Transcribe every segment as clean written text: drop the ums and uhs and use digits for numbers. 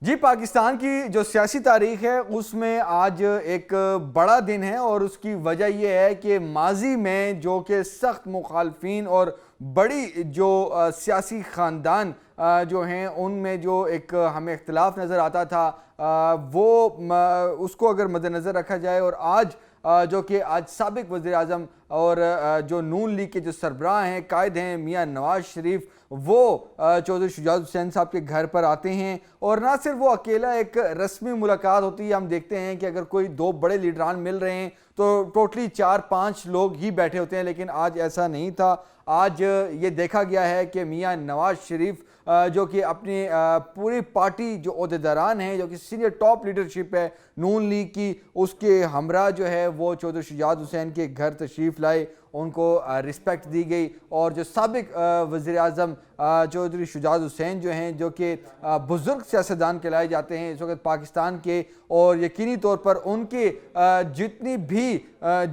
جی، پاکستان کی جو سیاسی تاریخ ہے اس میں آج ایک بڑا دن ہے، اور اس کی وجہ یہ ہے کہ ماضی میں جو کہ سخت مخالفین اور بڑی جو سیاسی خاندان جو ہیں ان میں جو ایک ہمیں اختلاف نظر آتا تھا، وہ اس کو اگر مد نظر رکھا جائے، اور آج جو کہ آج سابق وزیر اعظم اور جو نون لیگ کے جو سربراہ ہیں، قائد ہیں، میاں نواز شریف، وہ چودھری شجاعت حسین صاحب کے گھر پر آتے ہیں، اور نہ صرف وہ اکیلا ایک رسمی ملاقات ہوتی ہے۔ ہم دیکھتے ہیں کہ اگر کوئی دو بڑے لیڈران مل رہے ہیں تو ٹوٹلی 4-5 لوگ ہی بیٹھے ہوتے ہیں، لیکن آج ایسا نہیں تھا۔ آج یہ دیکھا گیا ہے کہ میاں نواز شریف جو کہ اپنی پوری پارٹی جو عہدیداران ہیں، جو کہ سینئر ٹاپ لیڈرشپ ہے نون لیگ کی، اس کے ہمراہ جو ہے وہ چودھری شجاعت حسین کے گھر تشریف لائے، ان کو رسپیکٹ دی گئی، اور جو سابق وزیر اعظم چودھری شجاعت حسین جو ہیں، جو کہ بزرگ سیاستدان کہلائے جاتے ہیں اس وقت پاکستان کے، اور یقینی طور پر ان کے جتنی بھی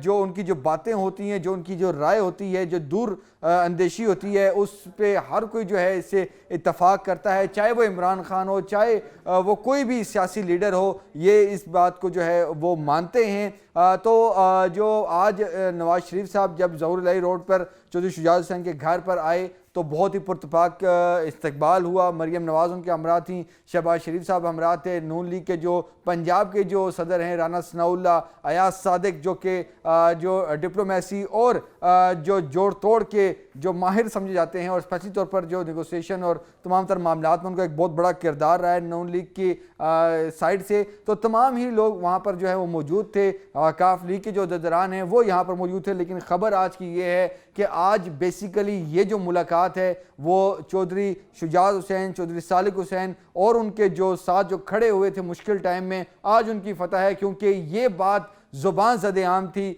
جو ان کی جو باتیں ہوتی ہیں، جو ان کی جو رائے ہوتی ہے، جو دور اندیشی ہوتی ہے، اس پہ ہر کوئی جو ہے اس سے اتفاق کرتا ہے، چاہے وہ عمران خان ہو، چاہے وہ کوئی بھی سیاسی لیڈر ہو، یہ اس بات کو جو ہے وہ مانتے ہیں۔ تو جو آج نواز شریف صاحب جب ظہور الہی روڈ پر چودھری شجاعت حسین کے گھر پر آئے تو بہت ہی پرتپاک استقبال ہوا۔ مریم نواز ان کے ہمراہ تھیں، شہباز شریف صاحب ہمراہ تھے، نون لیگ کے جو پنجاب کے جو صدر ہیں رانا ثناء اللہ، ایاز صادق، جو کہ جو ڈپلومیسی اور جو جوڑ توڑ کے جو ماہر سمجھے جاتے ہیں، اور اسپیشلی طور پر جو نیگوسیشن اور تمام تر معاملات میں ان کا ایک بہت بڑا کردار رہا ہے نون لیگ کی سائڈ سے، تو تمام ہی لوگ وہاں پر جو ہے وہ موجود تھے۔ کاف لیگ کے جو عہدیداران ہیں وہ یہاں پر موجود تھے، لیکن خبر آج کی یہ ہے کہ آج بیسیکلی یہ جو ملاقات ہے وہ چودھری شجاعت حسین، چودھری صالح حسین اور ان کے جو ساتھ جو کھڑے ہوئے تھے مشکل ٹائم میں، آج ان کی فتح ہے، کیونکہ یہ بات زبان زد عام تھی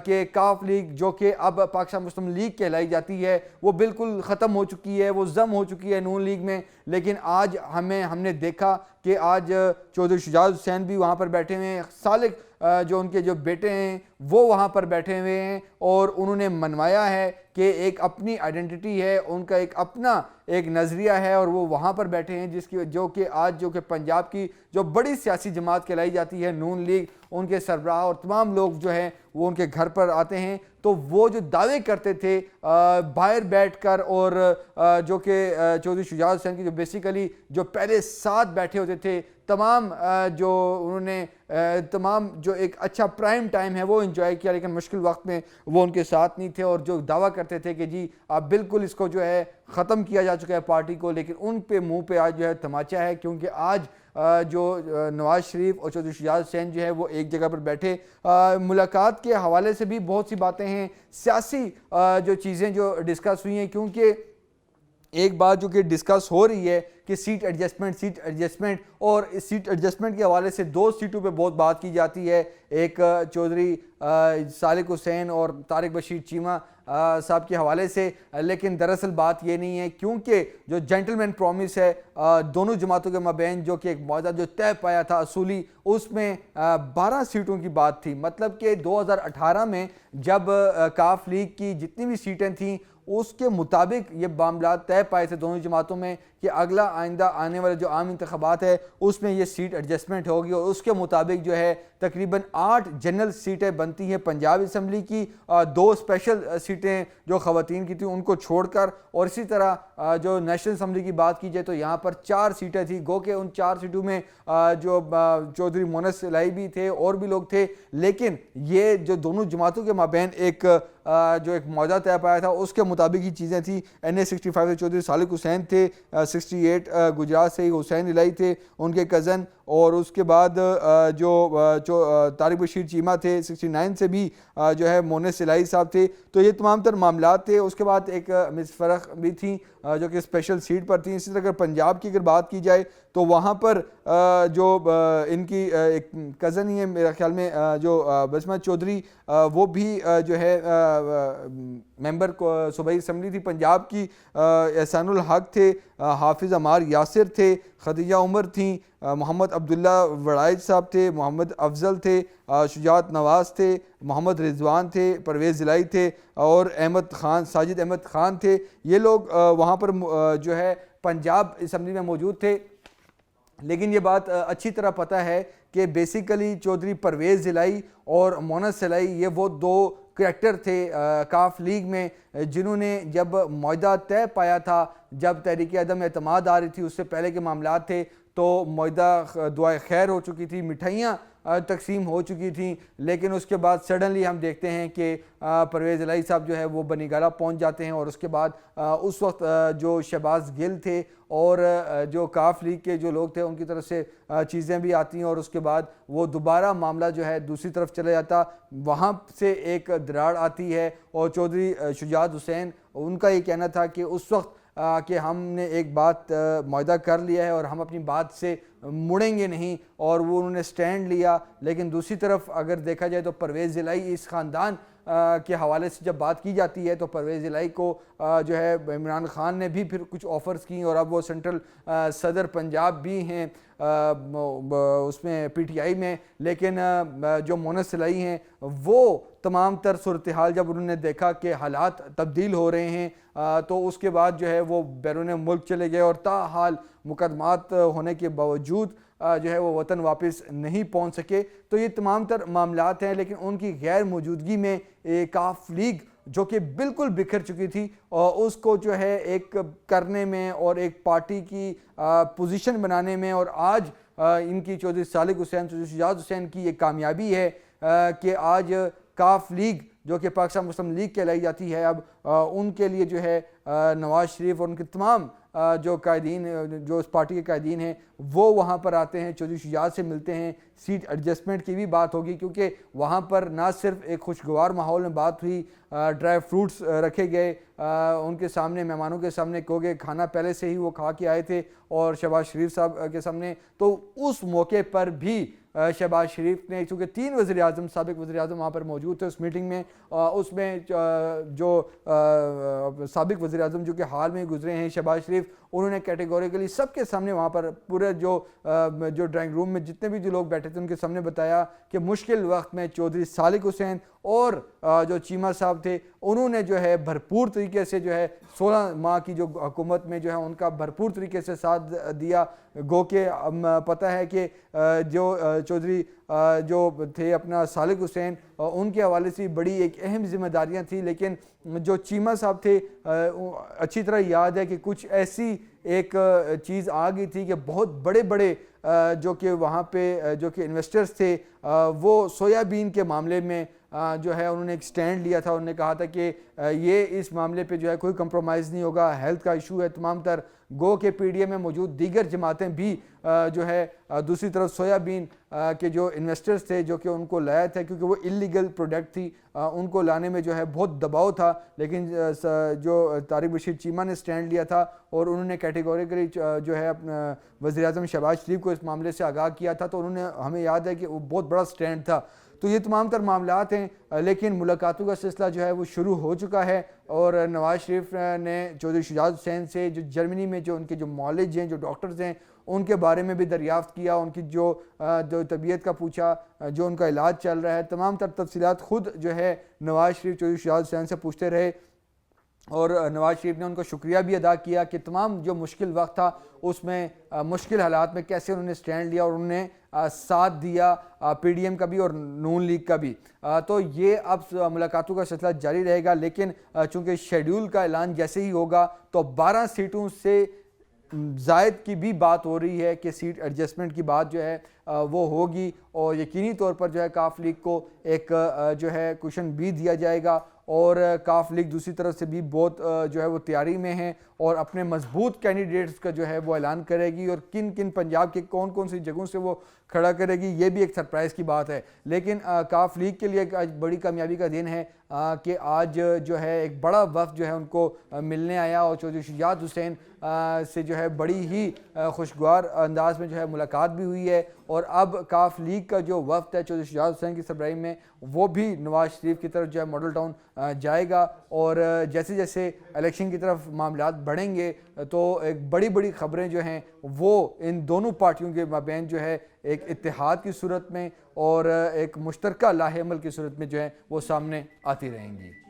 کہ کاف لیگ جو کہ اب پاکستان مسلم لیگ کہلائی جاتی ہے وہ بالکل ختم ہو چکی ہے، وہ ضم ہو چکی ہے نون لیگ میں، لیکن آج ہم نے دیکھا کہ آج چودھری شجاعت حسین بھی وہاں پر بیٹھے ہوئے ہیں، صالح جو ان کے جو بیٹے ہیں وہ وہاں پر بیٹھے ہوئے ہیں، اور انہوں نے منوایا ہے کہ ایک اپنی آئیڈینٹی ہے، ان کا ایک اپنا ایک نظریہ ہے، اور وہ وہاں پر بیٹھے ہیں، جو کہ آج جو کہ پنجاب کی جو بڑی سیاسی جماعت کہلائی جاتی ہے نون لیگ، ان کے سربراہ اور تمام لوگ جو ہیں وہ ان کے گھر پر آتے ہیں۔ تو وہ جو دعوے کرتے تھے باہر بیٹھ کر، اور جو کہ چودھری شجاعت حسین کی جو بیسیکلی جو پہلے ساتھ بیٹھے ہوتے تھے، تمام جو انہوں نے تمام جو ایک اچھا پرائم ٹائم ہے وہ انجوائے کیا، لیکن مشکل وقت میں وہ ان کے ساتھ نہیں تھے، اور جو دعویٰ کرتے تھے کہ جی اب بالکل اس کو جو ہے ختم کیا جا چکا ہے پارٹی کو، لیکن ان پہ منہ پہ آج جو ہے تماچا ہے، کیونکہ آج جو نواز شریف اور چودھری شجاعت حسین جو ہے وہ ایک جگہ پر بیٹھے۔ ملاقات کے حوالے سے بھی بہت سی باتیں ہیں، سیاسی جو چیزیں جو ڈسکس ہوئی ہیں، کیونکہ ایک بات جو کہ ڈسکس ہو رہی ہے کہ سیٹ ایڈجسٹمنٹ اور اس سیٹ ایڈجسٹمنٹ کے حوالے سے 2 سیٹوں پہ بہت بات کی جاتی ہے، ایک چودھری صالح حسین اور طارق بشیر چیمہ صاحب کے حوالے سے، لیکن دراصل بات یہ نہیں ہے، کیونکہ جو جنٹلمین پرومس ہے دونوں جماعتوں کے مابین جو کہ ایک معاہدہ جو طے پایا تھا اصولی، اس میں 12 سیٹوں کی بات تھی، مطلب کہ 2018 میں جب کاف لیگ کی جتنی بھی سیٹیں تھیں اس کے مطابق یہ معاملات طے پائے تھے دونوں جماعتوں میں کہ اگلا آئندہ آنے والے جو عام انتخابات ہے اس میں یہ سیٹ ایڈجسٹمنٹ ہوگی، اور اس کے مطابق جو ہے تقریباً 8 جنرل سیٹیں بنتی ہیں پنجاب اسمبلی کی، 2 اسپیشل سیٹیں جو خواتین کی تھیں ان کو چھوڑ کر، اور اسی طرح جو نیشنل اسمبلی کی بات کی جائے تو یہاں پر 4 سیٹیں تھیں، گو کہ ان 4 سیٹوں میں جو چودھری مونس الہی بھی تھے اور بھی لوگ تھے، لیکن یہ جو دونوں جماعتوں کے مابین ایک جو ایک معاہدہ طے پایا تھا اس کے مطابق ہی چیزیں تھیں۔ این اے 65 سے چودھری صالح حسین تھے، 68 گجرات سے حسین الہی تھے ان کے کزن، اور اس کے بعد جو طارق بشیر چیمہ تھے 69 سے بھی جو ہے مونس الہی صاحب تھے، تو یہ تمام تر معاملات تھے۔ اس کے بعد ایک مس فرق بھی تھیں جو کہ اسپیشل سیٹ پر تھیں۔ اسی طرح اگر پنجاب کی اگر بات کی جائے تو وہاں پر جو ان کی ایک کزن ہی ہے میرے خیال میں جو بسمہ چودھری، وہ بھی جو ہے ممبر صوبائی اسمبلی تھی پنجاب کی، احسان الحق تھے، حافظ عمار یاسر تھے، خدیجہ عمر تھیں، محمد عبداللہ وڑائچ صاحب تھے، محمد افضل تھے، شجاعت نواز تھے، محمد رضوان تھے، پرویز الہی تھے، اور احمد خان، ساجد احمد خان تھے۔ یہ لوگ وہاں پر جو ہے پنجاب اسمبلی میں موجود تھے۔ لیکن یہ بات اچھی طرح پتہ ہے کہ بیسیکلی چودھری پرویز الہی اور مونس الہی یہ وہ دو کریکٹر تھے کاف لیگ میں جنہوں نے جب معاہدہ طے پایا تھا، جب تحریک عدم اعتماد آ رہی تھی، اس سے پہلے کے معاملات تھے تو معاہدہ دعائے خیر ہو چکی تھی، مٹھائیاں تقسیم ہو چکی تھیں، لیکن اس کے بعد سڈنلی ہم دیکھتے ہیں کہ پرویز الہی صاحب جو ہے وہ بنی گالہ پہنچ جاتے ہیں، اور اس کے بعد اس وقت جو شہباز گل تھے اور جو کاف لیگ کے جو لوگ تھے ان کی طرف سے چیزیں بھی آتی ہیں، اور اس کے بعد وہ دوبارہ معاملہ جو ہے دوسری طرف چلا جاتا، وہاں سے ایک دراڑ آتی ہے، اور چودھری شجاعت حسین ان کا یہ کہنا تھا کہ اس وقت کہ ہم نے ایک بات معاہدہ کر لیا ہے اور ہم اپنی بات سے مڑیں گے نہیں، اور وہ انہوں نے سٹینڈ لیا۔ لیکن دوسری طرف اگر دیکھا جائے تو پرویز الہی اس خاندان کے حوالے سے جب بات کی جاتی ہے تو پرویز الہی کو جو ہے عمران خان نے بھی پھر کچھ آفرز کی، اور اب وہ سینٹرل صدر پنجاب بھی ہیں اس میں پی ٹی آئی میں، لیکن جو مونس الہی ہیں وہ تمام تر صورتحال جب انہوں نے دیکھا کہ حالات تبدیل ہو رہے ہیں تو اس کے بعد جو ہے وہ بیرون ملک چلے گئے، اور تاحال مقدمات ہونے کے باوجود جو ہے وہ وطن واپس نہیں پہنچ سکے۔ تو یہ تمام تر معاملات ہیں، لیکن ان کی غیر موجودگی میں کاف لیگ جو کہ بالکل بکھر چکی تھی اور اس کو جو ہے ایک کرنے میں اور ایک پارٹی کی پوزیشن بنانے میں، اور آج ان کی چودھری صالح حسین، چودھری شجاعت حسین کی یہ کامیابی ہے کہ آج کاف لیگ جو کہ پاکستان مسلم لیگ کہلائی جاتی ہے، اب ان کے لیے جو ہے نواز شریف اور ان کے تمام جو قائدین جو اس پارٹی کے قائدین ہیں وہ وہاں پر آتے ہیں، چودھری شجاعت سے ملتے ہیں، سیٹ ایڈجسٹمنٹ کی بھی بات ہوگی، کیونکہ وہاں پر نہ صرف ایک خوشگوار ماحول میں بات ہوئی، ڈرائی فروٹس رکھے گئے ان کے سامنے، مہمانوں کے سامنے، کہوگے کھانا پہلے سے ہی وہ کھا کے آئے تھے اور شہباز شریف صاحب کے سامنے، تو اس موقع پر بھی شہباز شریف نے، چونکہ 3 وزیر اعظم سابق وزیر اعظم وہاں پر موجود تھے اس میٹنگ میں، اس میں جو سابق وزیر اعظم جو کہ حال میں گزرے ہیں شہباز شریف، انہوں نے کیٹیگوریکلی سب کے سامنے وہاں پر پورے جو ڈرائنگ روم میں جتنے بھی جو لوگ بیٹھے تھے ان کے سامنے بتایا کہ مشکل وقت میں چودھری صالح حسین اور جو چیمہ صاحب تھے انہوں نے جو ہے بھرپور طریقے سے جو ہے 16 ماہ کی جو حکومت میں جو ہے ان کا بھرپور طریقے سے ساتھ دیا، گو کہ پتہ ہے کہ جو چودھری جو تھے اپنا صالح حسین ان کے حوالے سے بڑی ایک اہم ذمہ داریاں تھیں، لیکن جو چیمہ صاحب تھے اچھی طرح یاد ہے کہ کچھ ایسی ایک چیز آ گئی تھی کہ بہت بڑے بڑے جو کہ وہاں پہ جو کہ انویسٹرز تھے وہ سویابین کے معاملے میں جو ہے انہوں نے ایک سٹینڈ لیا تھا، انہوں نے کہا تھا کہ یہ اس معاملے پہ جو ہے کوئی کمپرومائز نہیں ہوگا، ہیلتھ کا ایشو ہے تمام تر، گو کہ پی ڈی اے میں موجود دیگر جماعتیں بھی جو ہے دوسری طرف سویابین کے جو انویسٹرز تھے جو کہ ان کو لایا تھا کیونکہ وہ اللیگل پروڈکٹ تھی، ان کو لانے میں جو ہے بہت دباؤ تھا، لیکن جو طارق بشیر چیمہ نے سٹینڈ لیا تھا اور انہوں نے کیٹیگوریکلی جو ہے اپنا وزیر اعظم شہباز شریف کو اس معاملے سے آگاہ کیا تھا، تو انہوں نے ہمیں یاد ہے کہ وہ بہت بڑا سٹینڈ تھا۔ تو یہ تمام تر معاملات ہیں، لیکن ملاقاتوں کا سلسلہ جو ہے وہ شروع ہو چکا ہے، اور نواز شریف نے چودھری شجاعت حسین سے جو جرمنی میں جو ان کے جو معالج ہیں، جو ڈاکٹرز ہیں، ان کے بارے میں بھی دریافت کیا، ان کی جو طبیعت کا پوچھا، جو ان کا علاج چل رہا ہے، تمام تر تفصیلات خود جو ہے نواز شریف چودھری شجاعت حسین سے پوچھتے رہے، اور نواز شریف نے ان کو شکریہ بھی ادا کیا کہ تمام جو مشکل وقت تھا اس میں مشکل حالات میں کیسے انہوں نے سٹینڈ لیا اور انہوں نے ساتھ دیا پی ڈی ایم کا بھی اور نون لیگ کا بھی۔ تو یہ اب ملاقاتوں کا سلسلہ جاری رہے گا، لیکن چونکہ شیڈیول کا اعلان جیسے ہی ہوگا تو 12 سیٹوں سے زائد کی بھی بات ہو رہی ہے کہ سیٹ ایڈجسٹمنٹ کی بات جو ہے وہ ہوگی، اور یقینی طور پر جو ہے کاف لیگ کو ایک جو ہے کوشن بھی دیا جائے گا، اور کاف لیگ دوسری طرف سے بھی بہت جو ہے وہ تیاری میں ہیں اور اپنے مضبوط کینڈیڈیٹس کا جو ہے وہ اعلان کرے گی، اور کن کن پنجاب کے کون کون سی جگہوں سے وہ کھڑا کرے گی یہ بھی ایک سرپرائز کی بات ہے۔ لیکن کاف لیگ کے لیے ایک بڑی کامیابی کا دن ہے کہ آج جو ہے ایک بڑا وفد جو ہے ان کو ملنے آیا، اور چودھری شجاعت حسین سے جو ہے بڑی ہی خوشگوار انداز میں جو ہے ملاقات بھی ہوئی ہے، اور اب کاف لیگ کا جو وفد ہے چودھری شجاعت حسین کی سربراہی میں وہ بھی نواز شریف کی طرف جو ہے ماڈل ٹاؤن جائے گا، اور جیسے جیسے الیکشن کی طرف معاملات بڑھیں گے تو ایک بڑی بڑی خبریں جو ہیں وہ ان دونوں پارٹیوں کے مابین جو ہے ایک اتحاد کی صورت میں اور ایک مشترکہ لاہ عمل کی صورت میں جو ہے وہ سامنے آتی رہیں گی۔